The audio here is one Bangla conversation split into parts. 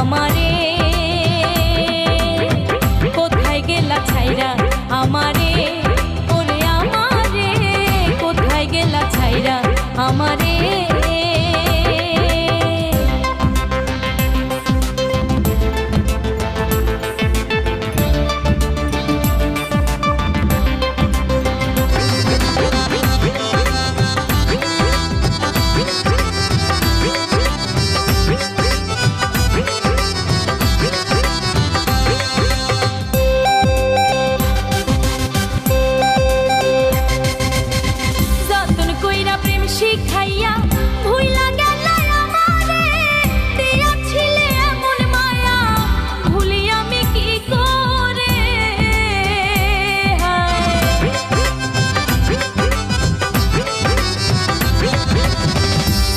আমারে, কোথায় গেলা ছাইরা আমারে, ওরে আমারে, কোথায় গেলা ছাইরা আমারে। শিখাইয়া ভুইলা গেলা আমারে, দিয়াছিলে এমন মায়া, ভুলি আমি কি করে।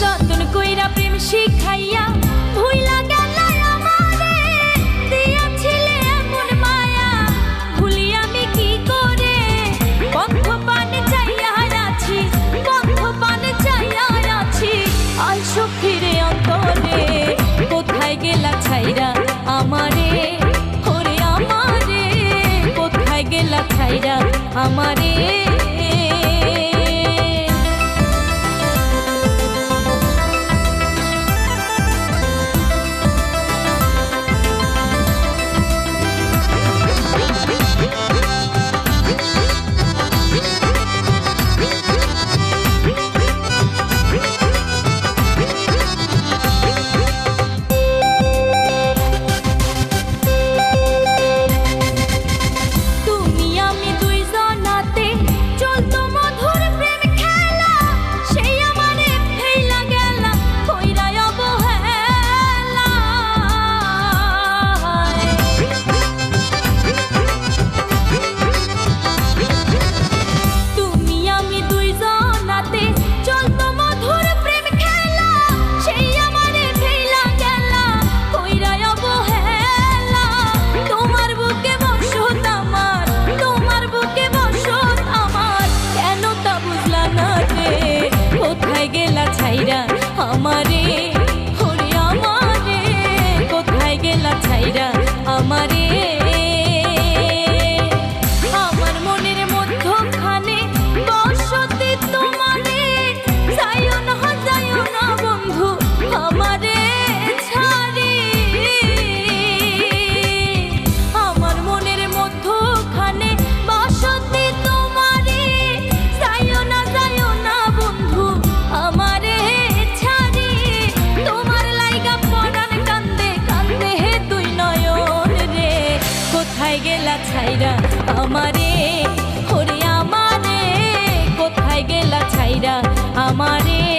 যতন কইরা প্রেম শিখাইয়া ভুইলা গেলা আমারে, দিয়াছিলে এমন মায়া, ভুলি আমি কি করে। বন্ধ পানে চাইয়া আছি, বন্ধ পানে চাইয়া আছি, আইসো ফিরে অন্তরে, কোথায় গেলা ছাইরা আমারে, ওরে আমারে, কোথায় গেলা ছাইরা আমারে। আমারে, ওরে আমারে, কোথায় গেলা ছাইরা আমারে। আমার মনের মধ্যখানে বসতি তোমারে, যাইও না বন্ধু আমারে ছাড়ি। আমার মনের মধ্যখানে বসতি তোমারে, যাইও না বন্ধু আমারে। কোথায় গেলা ছাইরা আমারে, ওরে আমারে, কোথায় গেলা ছাইরা আমারে।